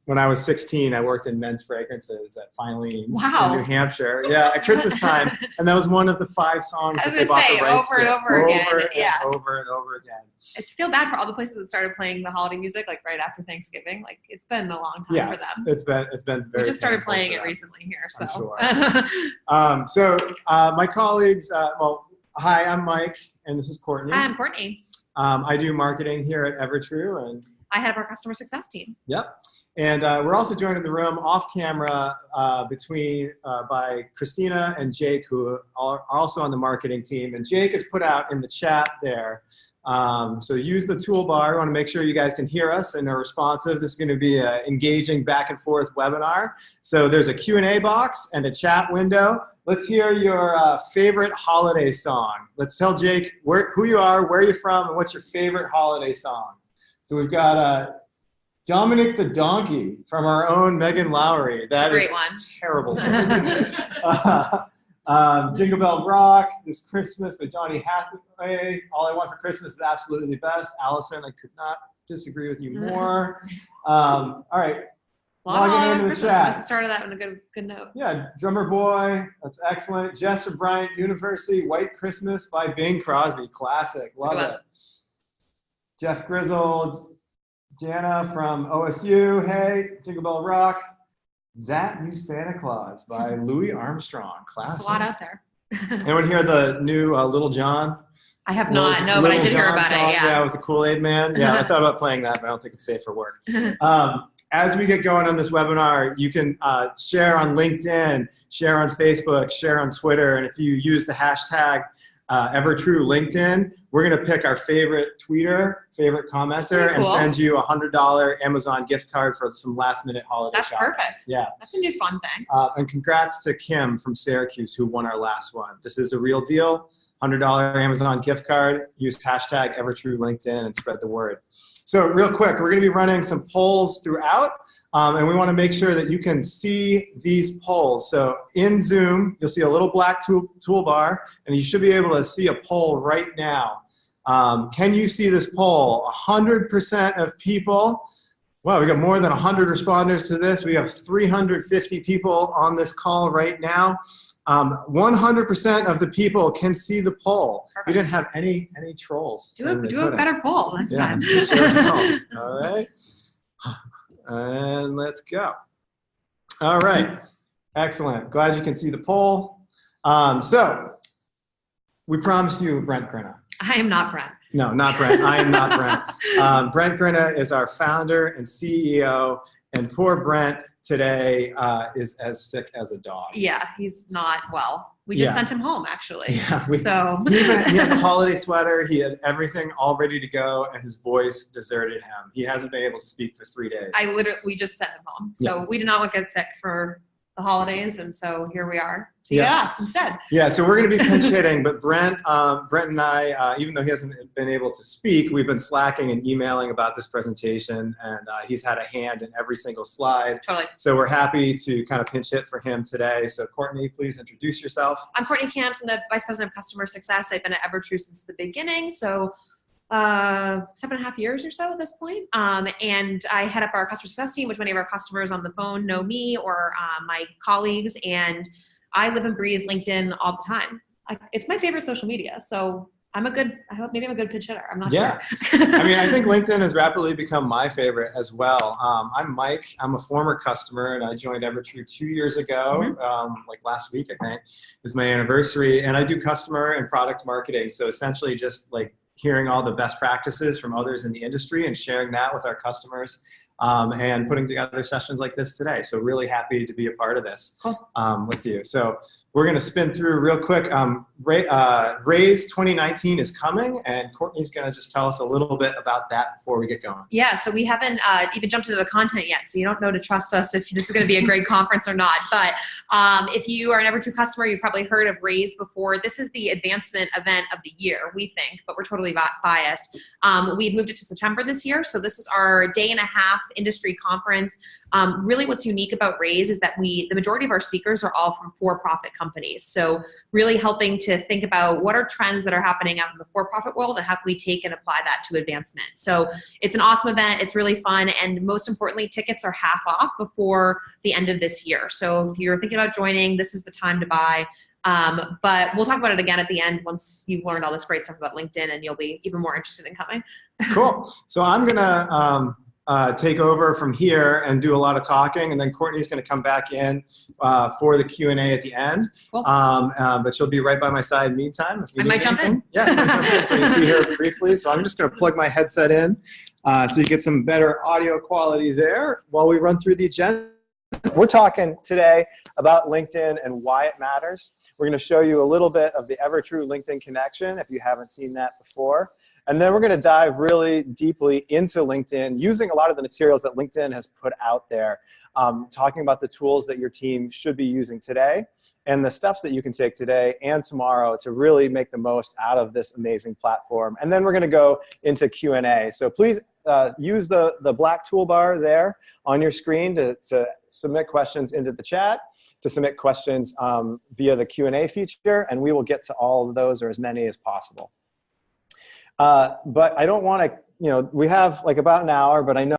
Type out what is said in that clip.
When I was 16, I worked in men's fragrances at Filene's wow. in New Hampshire. Yeah, at Christmas time. And that was one of the 5 songs that they bought the rights over and over again. Over and over again. I feel bad for all the places that started playing the holiday music like right after Thanksgiving. Like it's been a long time for them. It's been very. We just started playing it recently here, so. I'm sure. My colleagues. Well, hi, I'm Mike, and this is Courtney. Hi, I'm Courtney. I do marketing here at EverTrue, and I head up our customer success team. Yep. And we're also joined in the room off camera by Christina and Jake, who are also on the marketing team. And Jake has put out in the chat there. So use the toolbar. I want to make sure you guys can hear us and are responsive. This is going to be an engaging back and forth webinar. So there's a Q&A box and a chat window. Let's hear your favorite holiday song. Let's tell Jake who you are, where you're from, and what's your favorite holiday song. So we've got Dominic the Donkey from our own Megan Lowry. That is a terrible song. Jingle Bell Rock, This Christmas by Johnny Hathaway. All I Want for Christmas is absolutely the best. Allison, I could not disagree with you more. All right. Logging into the chat. Must have started that on a good note. Yeah, Drummer Boy, that's excellent. Jess from Bryant University, White Christmas by Bing Crosby, classic, love it. Jeff Grizzled, Jana from OSU, hey, Jingle Bell Rock. Zat You Santa Claus by Louis Armstrong, classic. There's a lot out there. Anyone hear the new Little John? I have not, no, but I did hear about it, yeah. Yeah, with the Kool-Aid Man. Yeah, I thought about playing that, but I don't think it's safe for work. As we get going on this webinar, you can share on LinkedIn, share on Facebook, share on Twitter, and if you use the hashtag EverTrue LinkedIn, we're going to pick our favorite tweeter, favorite commenter, and send you a $100 Amazon gift card for some last-minute holiday shopping. That's perfect. Yeah. That's a new fun thing. And congrats to Kim from Syracuse, who won our last one. This is a real deal. $100 Amazon gift card. Use hashtag EverTrue LinkedIn and spread the word. So real quick, we're going to be running some polls throughout, and we want to make sure that you can see these polls. So in Zoom, you'll see a little black toolbar, and you should be able to see a poll right now. Can you see this poll? 100% of people. Wow, we got more than 100 responders to this. We have 350 people on this call right now. 100% of the people can see the poll. Perfect. We didn't have any trolls. Do a better poll next time. All right. And let's go. All right. Excellent. Glad you can see the poll. So we promised you Brent Grinna. I am not Brent. No, not Brent. I am not Brent. Brent Grinna is our founder and CEO, and poor Brent today is as sick as a dog. Yeah, he's not well. We just sent him home, actually. Yeah, he had a holiday sweater. He had everything all ready to go, and his voice deserted him. He hasn't been able to speak for 3 days. We just sent him home. So we did not want to get sick for the holidays, and so here we are. So you got us instead. Yeah, so we're going to be pinch hitting, but Brent and I, even though he hasn't been able to speak, we've been slacking and emailing about this presentation, and he's had a hand in every single slide. Totally. So we're happy to kind of pinch hit for him today. So Courtney, please introduce yourself. I'm Courtney Camps. I'm the Vice President of Customer Success. I've been at EverTrue since the beginning, so 7.5 years or so at this point. And I head up our customer success team, which many of our customers on the phone know me or my colleagues. And I live and breathe LinkedIn all the time. It's my favorite social media. So maybe I'm a good pitch hitter. I'm not sure. I mean, I think LinkedIn has rapidly become my favorite as well. I'm Mike. I'm a former customer, and I joined EverTrue 2 years ago, like last week, I think, is my anniversary. And I do customer and product marketing. So essentially just like hearing all the best practices from others in the industry and sharing that with our customers and putting together sessions like this today. So really happy to be a part of this with you. So we're going to spin through real quick. Raise 2019 is coming, and Courtney's going to just tell us a little bit about that before we get going. Yeah, so we haven't even jumped into the content yet, so you don't know to trust us if this is going to be a great conference or not. But if you are an EverTrue customer, you've probably heard of Raise before. This is the advancement event of the year, we think, but we're totally politically biased. We've moved it to September this year. So this is our day-and-a-half industry conference. Really what's unique about Raise is that the majority of our speakers are all from for-profit companies. So really helping to think about what are trends that are happening out in the for-profit world and how can we take and apply that to advancement. So it's an awesome event. It's really fun. And most importantly, tickets are half off before the end of this year. So if you're thinking about joining, this is the time to buy. But we'll talk about it again at the end once you've learned all this great stuff about LinkedIn and you'll be even more interested in coming. Cool. So I'm going to take over from here and do a lot of talking, and then Courtney's going to come back in for the Q&A at the end. Cool. But she'll be right by my side meantime. If we I need might jump anything. in. Yeah, you might jump in. So you see her briefly. So I'm just going to plug my headset in so you get some better audio quality there while we run through the agenda. We're talking today about LinkedIn and why it matters. We're going to show you a little bit of the EverTrue LinkedIn connection if you haven't seen that before. And then we're going to dive really deeply into LinkedIn using a lot of the materials that LinkedIn has put out there, talking about the tools that your team should be using today and the steps that you can take today and tomorrow to really make the most out of this amazing platform. And then we're going to go into Q&A. So please use the black toolbar there on your screen to submit questions into the chat, to submit questions via the Q&A feature, and we will get to all of those or as many as possible. But I don't want to, we have like about an hour, but I know